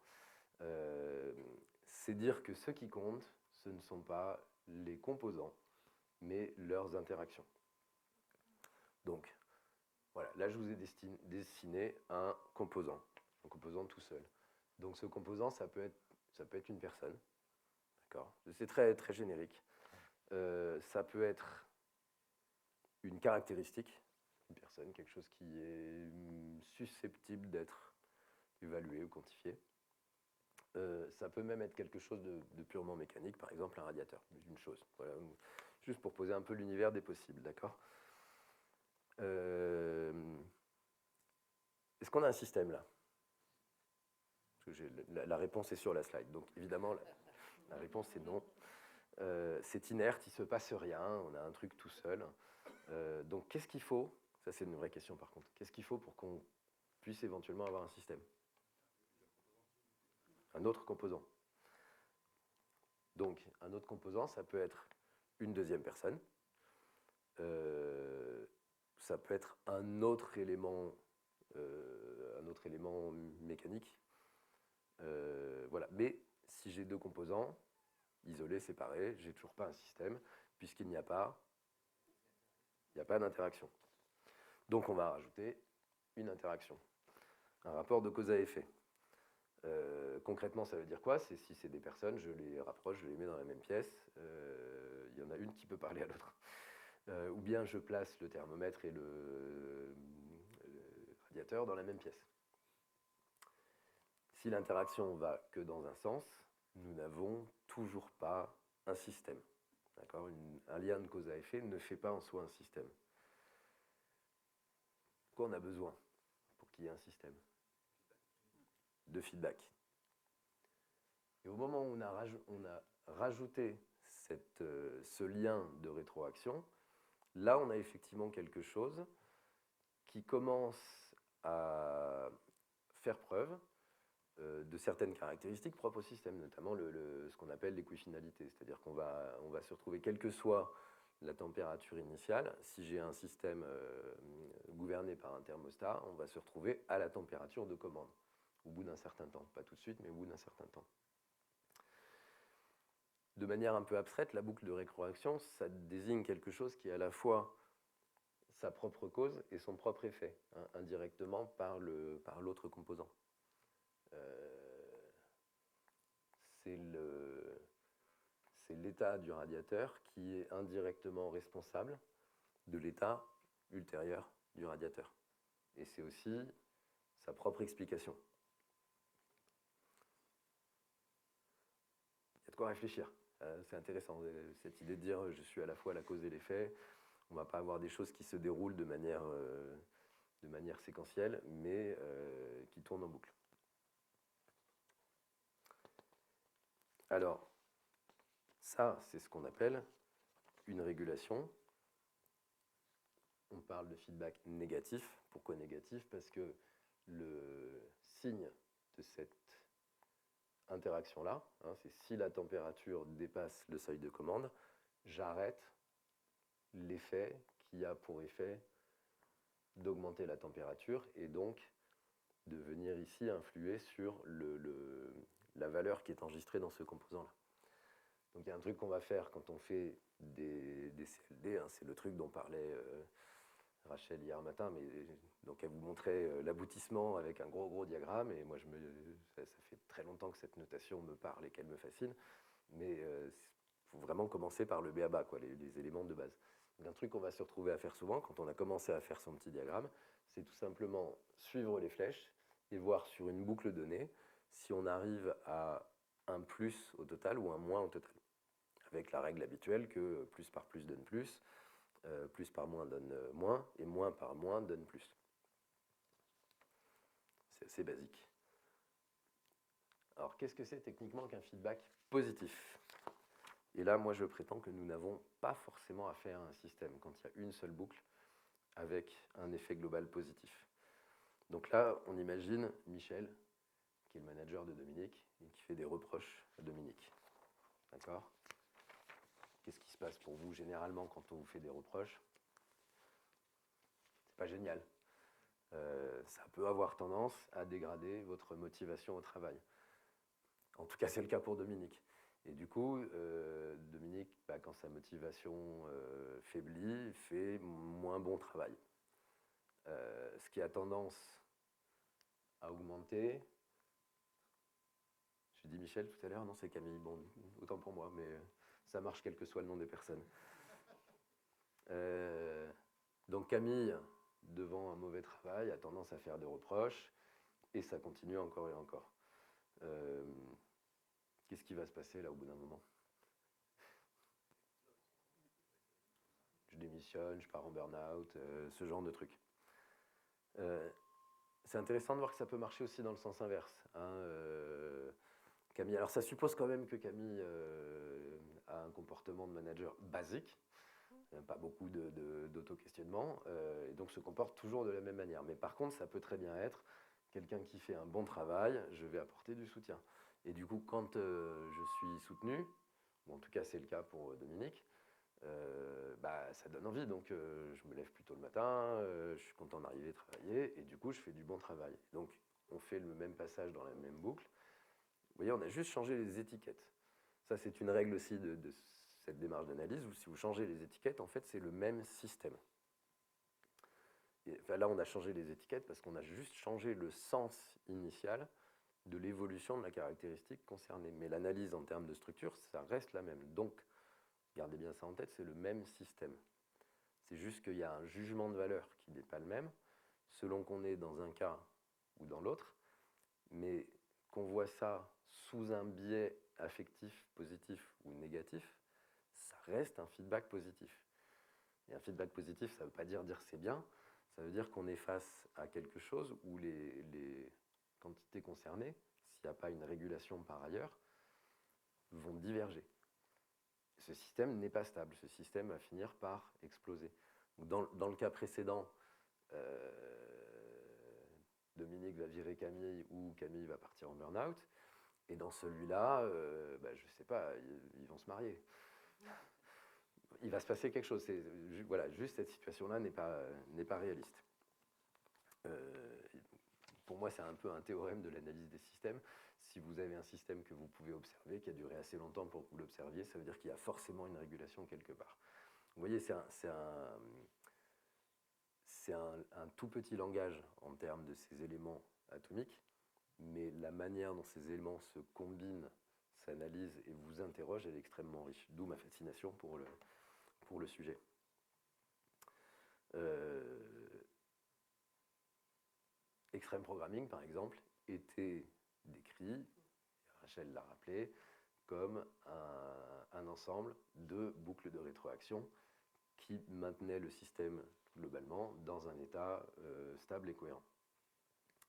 C'est dire que ce qui compte, ce ne sont pas les composants, mais leurs interactions. Donc, voilà, là je vous ai dessiné un composant tout seul. Donc ce composant, ça peut être une personne, d'accord? C'est très, très générique. Ça peut être une caractéristique, une personne, quelque chose qui est susceptible d'être évalué ou quantifié. Ça peut même être quelque chose de purement mécanique, par exemple un radiateur, une chose. Voilà, juste pour poser un peu l'univers des possibles, d'accord? Est-ce qu'on a un système là? Parce que la réponse est sur la slide. Donc évidemment, la réponse est non. C'est inerte, il ne se passe rien, on a un truc tout seul. Donc qu'est-ce qu'il faut? Ça c'est une vraie question par contre. Qu'est-ce qu'il faut pour qu'on puisse éventuellement avoir un système? Un autre composant. Donc un autre composant, ça peut être une deuxième personne. Ça peut être un autre élément mécanique. Voilà. Mais si j'ai deux composants, isolés, séparés, j'ai toujours pas un système, puisqu'il n'y a pas d'interaction. Donc on va rajouter une interaction, un rapport de cause à effet. Concrètement, ça veut dire quoi? C'est si c'est des personnes, je les rapproche, je les mets dans la même pièce. Il y en a une qui peut parler à l'autre. Ou bien je place le thermomètre et le radiateur dans la même pièce. Si l'interaction va que dans un sens, nous n'avons toujours pas un système. D'accord? Un lien de cause à effet ne fait pas en soi un système. Quoi on a besoin pour qu'il y ait un système? De feedback. Et au moment où on a rajouté ce lien de rétroaction, là on a effectivement quelque chose qui commence à faire preuve de certaines caractéristiques propres au système, notamment ce qu'on appelle l'équifinalité, c'est-à-dire qu'on va se retrouver, quelle que soit la température initiale, si j'ai un système gouverné par un thermostat, on va se retrouver à la température de commande, au bout d'un certain temps, pas tout de suite, mais au bout d'un certain temps. De manière un peu abstraite, la boucle de rétroaction, ça désigne quelque chose qui est à la fois sa propre cause et son propre effet, hein, indirectement par l'autre composant. C'est l'état du radiateur qui est indirectement responsable de l'état ultérieur du radiateur. Et c'est aussi sa propre explication. Il y a de quoi réfléchir. C'est intéressant, cette idée de dire je suis à la fois la cause et l'effet. On ne va pas avoir des choses qui se déroulent de manière séquentielle, mais qui tournent en boucle. Alors, ça, c'est ce qu'on appelle une régulation. On parle de feedback négatif. Pourquoi négatif? Parce que le signe de cette interaction-là, hein, c'est si la température dépasse le seuil de commande, j'arrête l'effet qui a pour effet d'augmenter la température et donc de venir ici influer sur la valeur qui est enregistrée dans ce composant-là. Donc il y a un truc qu'on va faire quand on fait des CLD, hein, c'est le truc dont parlait Rachel hier matin, mais donc elle vous montrait l'aboutissement avec un gros diagramme, et moi ça fait très longtemps que cette notation me parle et qu'elle me fascine, mais il faut vraiment commencer par le b.a.-ba, quoi, les éléments de base. Donc un truc qu'on va se retrouver à faire souvent quand on a commencé à faire son petit diagramme, c'est tout simplement suivre les flèches et voir sur une boucle donnée si on arrive à un plus au total ou un moins au total, avec la règle habituelle que plus par plus donne plus par moins donne moins, et moins par moins donne plus. C'est assez basique. Alors, qu'est-ce que c'est techniquement qu'un feedback positif? Et là, moi, je prétends que nous n'avons pas forcément affaire à un système quand il y a une seule boucle avec un effet global positif. Donc là, on imagine Michel, qui est le manager de Dominique, et qui fait des reproches à Dominique. D'accord? Qu'est-ce qui se passe pour vous généralement quand on vous fait des reproches? C'est pas génial. Ça peut avoir tendance à dégrader votre motivation au travail. En tout cas, c'est le cas pour Dominique. Et du coup, Dominique, quand sa motivation faiblit, fait moins bon travail. Ce qui a tendance à augmenter. J'ai dit Michel tout à l'heure, non, c'est Camille. Bon, autant pour moi, mais ça marche quel que soit le nom des personnes. Donc Camille, devant un mauvais travail, a tendance à faire des reproches, et ça continue encore et encore. Qu'est-ce qui va se passer là au bout d'un moment? Je démissionne, je pars en burn-out, ce genre de truc. C'est intéressant de voir que ça peut marcher aussi dans le sens inverse. Hein, Camille, alors ça suppose quand même que Camille a un comportement de manager basique, pas beaucoup d'auto-questionnement, et donc se comporte toujours de la même manière. Mais par contre, ça peut très bien être quelqu'un qui fait un bon travail, je vais apporter du soutien. Et du coup, quand je suis soutenu, bon, en tout cas c'est le cas pour Dominique, ça donne envie. Donc je me lève plus tôt le matin, je suis content d'arriver travailler, et du coup je fais du bon travail. Donc on fait le même passage dans la même boucle. Vous voyez, on a juste changé les étiquettes. Ça, c'est une règle aussi de cette démarche d'analyse, où si vous changez les étiquettes, en fait, c'est le même système. Et, enfin, là, on a changé les étiquettes parce qu'on a juste changé le sens initial de l'évolution de la caractéristique concernée. Mais l'analyse en termes de structure, ça reste la même. Donc, gardez bien ça en tête, c'est le même système. C'est juste qu'il y a un jugement de valeur qui n'est pas le même, selon qu'on est dans un cas ou dans l'autre, mais qu'on voit ça sous un biais affectif positif ou négatif, ça reste un feedback positif. Et un feedback positif, ça ne veut pas dire c'est bien, ça veut dire qu'on est face à quelque chose où les quantités concernées, s'il n'y a pas une régulation par ailleurs, vont diverger. Ce système n'est pas stable, ce système va finir par exploser. Dans le cas précédent, Dominique va virer Camille ou Camille va partir en burn-out. Et dans celui-là, je ne sais pas, ils vont se marier. Il va se passer quelque chose. Voilà, juste cette situation-là n'est pas réaliste. Pour moi, c'est un peu un théorème de l'analyse des systèmes. Si vous avez un système que vous pouvez observer, qui a duré assez longtemps pour que vous l'observiez, ça veut dire qu'il y a forcément une régulation quelque part. Vous voyez, c'est un tout petit langage en termes de ces éléments atomiques, mais la manière dont ces éléments se combinent, s'analysent et vous interrogent, elle est extrêmement riche. D'où ma fascination pour le sujet. Extreme programming, par exemple, était décrit, Rachel l'a rappelé, comme un ensemble de boucles de rétroaction qui maintenaient le système globalement dans un état stable et cohérent.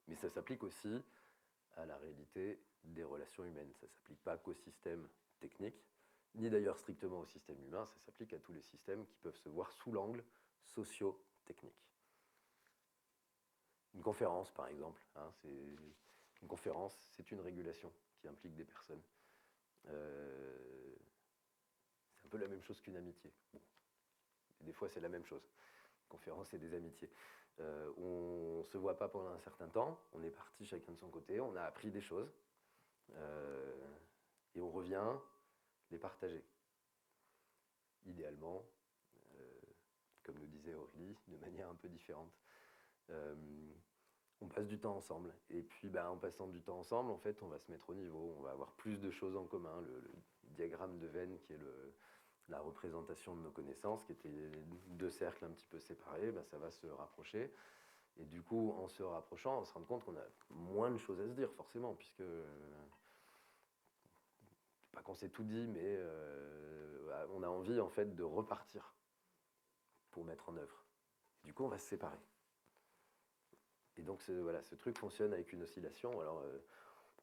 Mais ça s'applique aussi à la réalité des relations humaines. Ça ne s'applique pas qu'au système technique, ni d'ailleurs strictement au système humain, ça s'applique à tous les systèmes qui peuvent se voir sous l'angle socio-technique. Une conférence, par exemple, une conférence, c'est une régulation qui implique des personnes. C'est un peu la même chose qu'une amitié. Bon. Des fois, c'est la même chose. Conférence, c'est des amitiés. On ne se voit pas pendant un certain temps, on est parti chacun de son côté, on a appris des choses, et on revient, les partager. Idéalement, euh, comme nous disait Aurélie, de manière un peu différente. On passe du temps ensemble. Et puis, en passant du temps ensemble, en fait, on va se mettre au niveau. On va avoir plus de choses en commun. Le diagramme de Venn, qui est la représentation de nos connaissances, qui étaient deux cercles un petit peu séparés, ça va se rapprocher. Et du coup, en se rapprochant, on se rend compte qu'on a moins de choses à se dire, forcément, puisque pas qu'on s'est tout dit, mais on a envie en fait de repartir pour mettre en œuvre. Du coup, on va se séparer. Et donc, voilà, ce truc fonctionne avec une oscillation. Alors,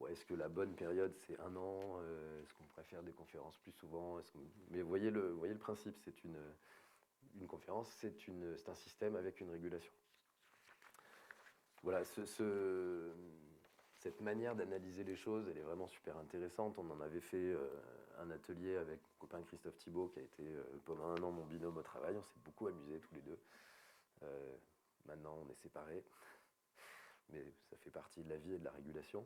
est-ce que la bonne période, c'est 1 an? Est-ce qu'on pourrait faire des conférences plus souvent? Mais vous voyez le principe, c'est une conférence, c'est un système avec une régulation. Voilà, cette manière d'analyser les choses, elle est vraiment super intéressante. On en avait fait un atelier avec mon copain Christophe Thibault, qui a été pendant 1 an mon binôme au travail. On s'est beaucoup amusés tous les deux. Maintenant, on est séparés, mais ça fait partie de la vie et de la régulation.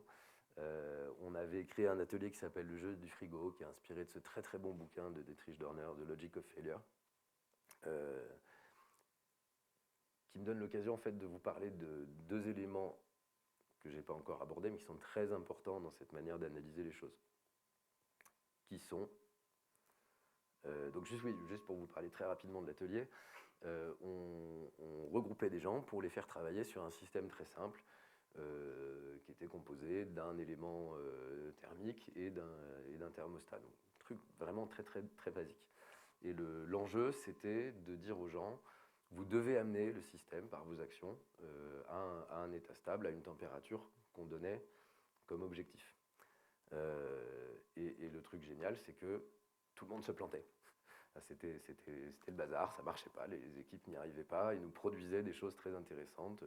On avait créé un atelier qui s'appelle Le jeu du frigo, qui est inspiré de ce très très bon bouquin de Dietrich Dorner, The Logic of Failure, qui me donne l'occasion en fait de vous parler de 2 éléments que je n'ai pas encore abordés, mais qui sont très importants dans cette manière d'analyser les choses. Qui sont, donc juste pour vous parler très rapidement de l'atelier, on regroupait des gens pour les faire travailler sur un système très simple, qui était composé d'un élément thermique et d'un thermostat. Donc, truc vraiment très très très basique. Et l'enjeu, c'était de dire aux gens, vous devez amener le système par vos actions à un état stable, à une température qu'on donnait comme objectif. Et le truc génial, c'est que tout le monde se plantait. C'était le bazar, ça marchait pas, les équipes n'y arrivaient pas, ils nous produisaient des choses très intéressantes,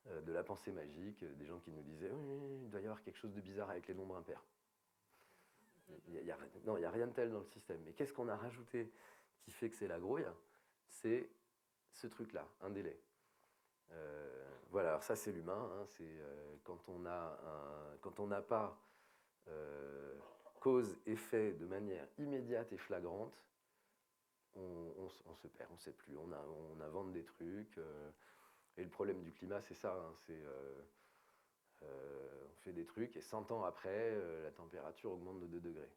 de la pensée magique, des gens qui nous disaient oui, il doit y avoir quelque chose de bizarre avec les nombres impairs. Non, il n'y a rien de tel dans le système. Mais qu'est-ce qu'on a rajouté qui fait que c'est la grouille? C'est ce truc-là, un délai. Voilà, alors ça c'est l'humain, hein, c'est quand on n'a pas cause-effet de manière immédiate et flagrante, on se perd, on ne sait plus, on invente des trucs. Et le problème du climat, c'est ça, hein, on fait des trucs et 100 ans après, la température augmente de 2 degrés.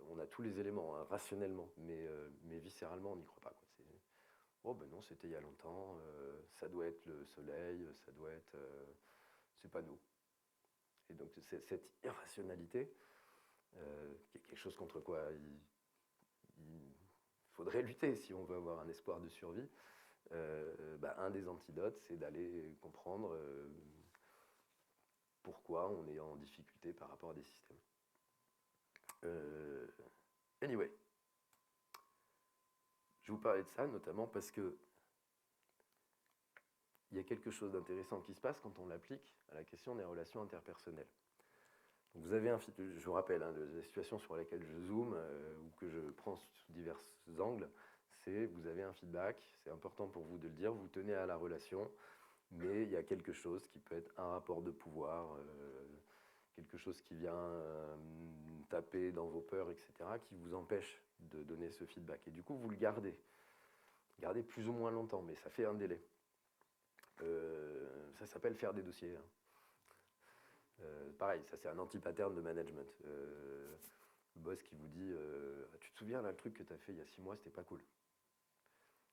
On a tous les éléments, hein, rationnellement, mais viscéralement, on n'y croit pas. Quoi. Oh ben non, c'était il y a longtemps, ça doit être le soleil, ça doit être... c'est pas nous. Et donc cette irrationalité, qui est quelque chose contre quoi il faudrait lutter si on veut avoir un espoir de survie, un des antidotes, c'est d'aller comprendre pourquoi on est en difficulté par rapport à des systèmes. Anyway, je vous parlais de ça notamment parce que il y a quelque chose d'intéressant qui se passe quand on l'applique à la question des relations interpersonnelles. Donc vous avez je vous rappelle, hein, la situation sur laquelle je zoome ou que je prends sous divers angles, c'est vous avez un feedback, c'est important pour vous de le dire, vous tenez à la relation, mais il y a quelque chose qui peut être un rapport de pouvoir, quelque chose qui vient taper dans vos peurs, etc., qui vous empêche de donner ce feedback. Et du coup, vous le gardez. Gardez plus ou moins longtemps, mais ça fait un délai. Ça s'appelle faire des dossiers. Hein. Pareil, ça c'est un anti-pattern de management. Le boss qui vous dit tu te souviens là, le truc que tu as fait il y a 6 mois, c'était pas cool.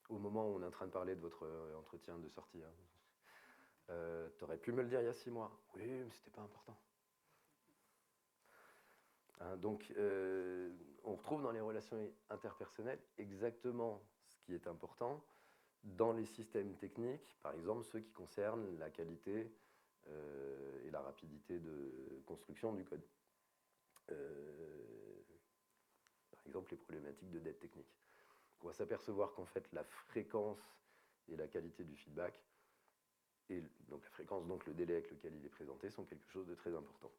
Au moment où on est en train de parler de votre entretien de sortie, hein, t'aurais pu me le dire il y a 6 mois. Oui, mais c'était pas important. Hein, donc, on retrouve dans les relations interpersonnelles exactement ce qui est important dans les systèmes techniques, par exemple ceux qui concernent la qualité et la rapidité de construction du code. Par exemple, les problématiques de dette technique. On va s'apercevoir qu'en fait, la fréquence et la qualité du feedback, et donc la fréquence, donc le délai avec lequel il est présenté, sont quelque chose de très important.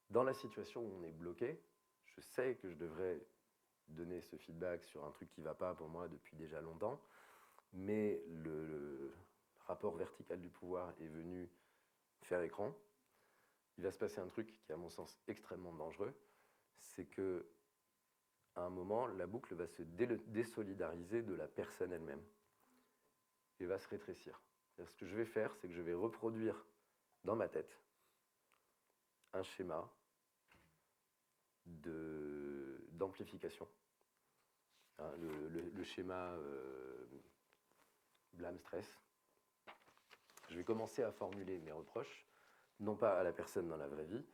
Dans la situation où on est bloqué, je sais que je devrais donner ce feedback sur un truc qui ne va pas pour moi depuis déjà longtemps, mais le rapport vertical du pouvoir est venu faire écran. il va se passer un truc qui est à mon sens extrêmement dangereux, c'est que à un moment, la boucle va se désolidariser de la personne elle-même et va se rétrécir. Ce que je vais faire, c'est que je vais reproduire dans ma tête un schéma d'amplification. Hein, le schéma blâme-stress. Je vais commencer à formuler mes reproches, non pas à la personne dans la vraie vie,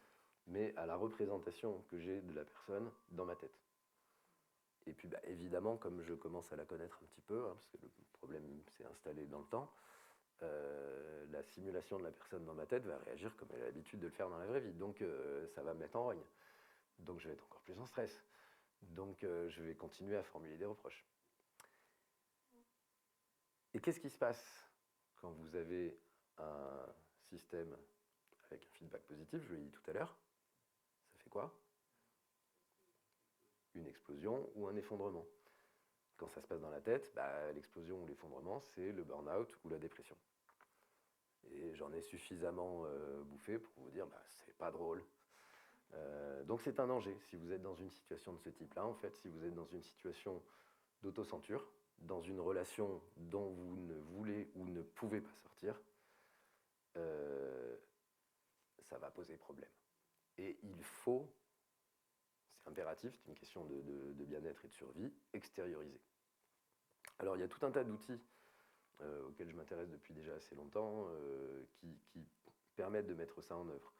mais à la représentation que j'ai de la personne dans ma tête. Et puis évidemment, comme je commence à la connaître un petit peu, hein, parce que le problème s'est installé dans le temps, la simulation de la personne dans ma tête va réagir comme elle a l'habitude de le faire dans la vraie vie. Donc ça va me mettre en rogne. Donc je vais être encore plus en stress. Donc je vais continuer à formuler des reproches. Et qu'est-ce qui se passe quand vous avez un système avec un feedback positif, je l'ai dit tout à l'heure? Ça fait quoi? Une explosion ou un effondrement. Quand ça se passe dans la tête, l'explosion ou l'effondrement, c'est le burn-out ou la dépression. Et j'en ai suffisamment bouffé pour vous dire, c'est pas drôle. Donc c'est un danger. Si vous êtes dans une situation de ce type-là, en fait, si vous êtes dans une situation d'autocensure, dans une relation dont vous ne voulez ou ne pouvez pas sortir, ça va poser problème. Et il faut, c'est impératif, c'est une question de bien-être et de survie, extérioriser. Alors il y a tout un tas d'outils auxquels je m'intéresse depuis déjà assez longtemps, qui permettent de mettre ça en œuvre.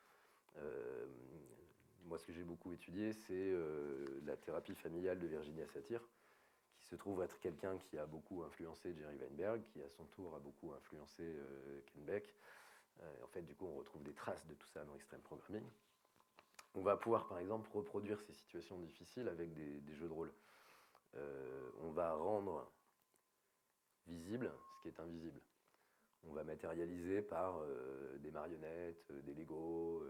Moi, ce que j'ai beaucoup étudié, c'est la thérapie familiale de Virginia Satir, qui se trouve être quelqu'un qui a beaucoup influencé Jerry Weinberg, qui à son tour a beaucoup influencé Ken Beck. En fait, du coup, on retrouve des traces de tout ça dans Extreme Programming. On va pouvoir, par exemple, reproduire ces situations difficiles avec des jeux de rôle. On va rendre visible ce qui est invisible. On va matérialiser par des marionnettes, des Legos.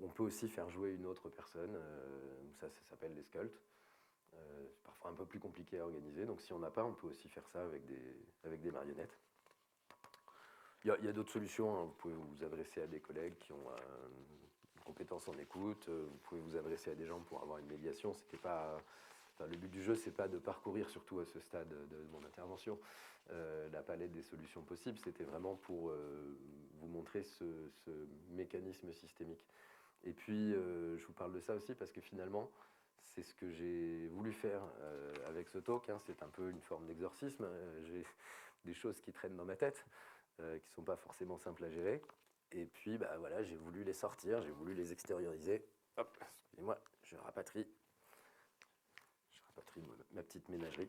On peut aussi faire jouer une autre personne. Ça s'appelle les sculpts. C'est parfois un peu plus compliqué à organiser. Donc si on n'a pas, on peut aussi faire ça avec des marionnettes. Il y a d'autres solutions. Hein. Vous pouvez vous adresser à des collègues qui ont une compétence en écoute. Vous pouvez vous adresser à des gens pour avoir une médiation. C'était pas... le but du jeu, c'est pas de parcourir, surtout à ce stade de mon intervention, la palette des solutions possibles. C'était vraiment pour vous montrer ce mécanisme systémique. Et puis, je vous parle de ça aussi parce que finalement, c'est ce que j'ai voulu faire avec ce talk. Hein. C'est un peu une forme d'exorcisme. J'ai des choses qui traînent dans ma tête, qui ne sont pas forcément simples à gérer. Et puis, voilà, j'ai voulu les sortir, j'ai voulu les extérioriser. Hop, excusez-moi, je rapatrie ma petite ménagerie.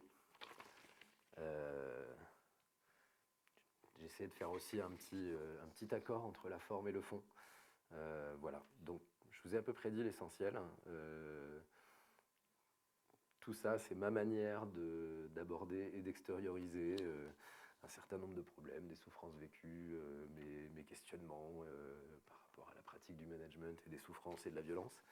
J'ai essayé de faire aussi un petit accord entre la forme et le fond. Voilà, donc je vous ai à peu près dit l'essentiel. Tout ça, c'est ma manière d'aborder et d'extérioriser un certain nombre de problèmes, des souffrances vécues, mes questionnements par rapport à la pratique du management et des souffrances et de la violence.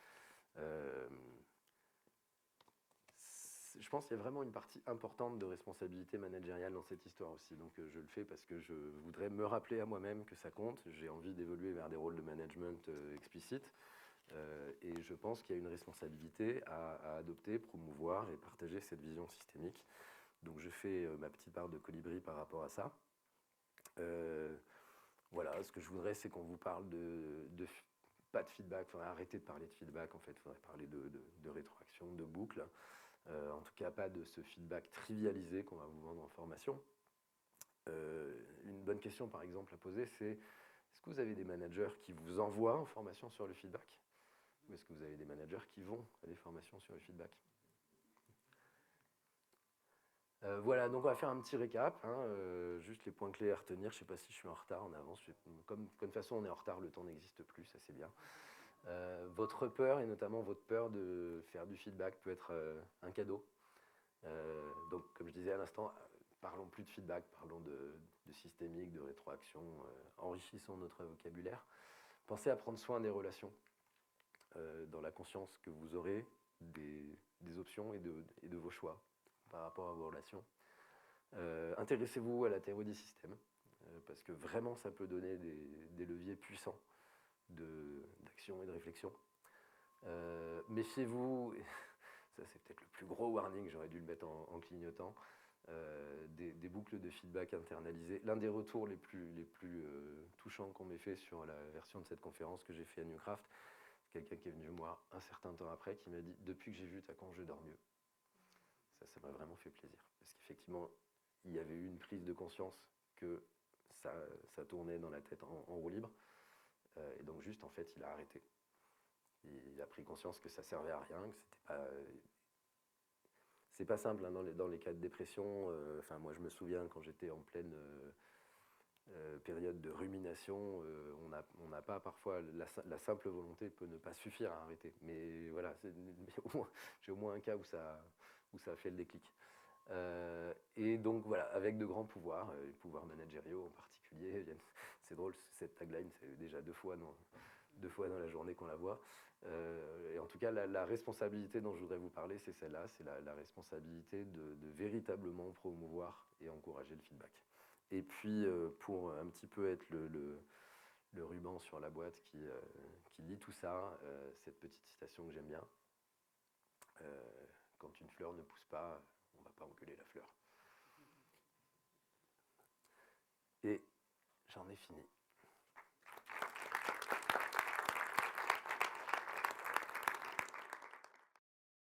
Je pense qu'il y a vraiment une partie importante de responsabilité managériale dans cette histoire aussi. Donc je le fais parce que je voudrais me rappeler à moi-même que ça compte. J'ai envie d'évoluer vers des rôles de management explicites. Et je pense qu'il y a une responsabilité à adopter, promouvoir et partager cette vision systémique. Donc je fais ma petite part de colibri par rapport à ça. Voilà, ce que je voudrais, c'est qu'on vous parle pas de feedback. Il faudrait arrêter de parler de feedback, en fait. Il faudrait parler de rétroaction, de boucle. En tout cas, pas de ce feedback trivialisé qu'on va vous vendre en formation. Une bonne question, par exemple, à poser, c'est est-ce que vous avez des managers qui vous envoient en formation sur le feedback? Ou est-ce que vous avez des managers qui vont à des formations sur le feedback? Voilà, donc on va faire un petit récap, hein, juste les points clés à retenir. Je ne sais pas si je suis en retard, en avance. Comme de toute façon on est en retard, le temps n'existe plus, ça c'est bien. Votre peur, et notamment votre peur de faire du feedback, peut être un cadeau. Donc, comme je disais à l'instant, parlons plus de feedback, parlons de systémique, de rétroaction, enrichissons notre vocabulaire. Pensez à prendre soin des relations, dans la conscience que vous aurez des options et de vos choix par rapport à vos relations. Intéressez-vous à la théorie des systèmes, parce que vraiment ça peut donner des leviers puissants d'action et de réflexion. Méfiez-vous, ça c'est peut-être le plus gros warning, j'aurais dû le mettre en clignotant, des boucles de feedback internalisées. L'un des retours les plus touchants qu'on m'ait fait sur la version de cette conférence que j'ai fait à Newcraft, c'est quelqu'un qui est venu me voir un certain temps après, qui m'a dit « Depuis que j'ai vu ta conf, je dors mieux ». Ça m'a vraiment fait plaisir, parce qu'effectivement, il y avait eu une prise de conscience que ça tournait dans la tête en roue libre, et donc juste, en fait, il a arrêté. Il a pris conscience que ça servait à rien, que c'était pas... C'est pas simple hein, dans les cas de dépression. Enfin, moi, je me souviens quand j'étais en pleine période de rumination, on n'a pas parfois la simple volonté peut ne pas suffire à arrêter. Mais voilà, j'ai au moins un cas où ça a fait le déclic. Et donc voilà, avec de grands pouvoirs, les pouvoirs managériaux en particulier. C'est drôle, cette tagline, c'est déjà deux fois dans la journée qu'on la voit. Et en tout cas, la responsabilité dont je voudrais vous parler, c'est celle-là, c'est la responsabilité de véritablement promouvoir et encourager le feedback. Et puis, pour un petit peu être le ruban sur la boîte qui lit tout ça, cette petite citation que j'aime bien. Quand une fleur ne pousse pas, on ne va pas engueuler la fleur. Et j'en ai fini.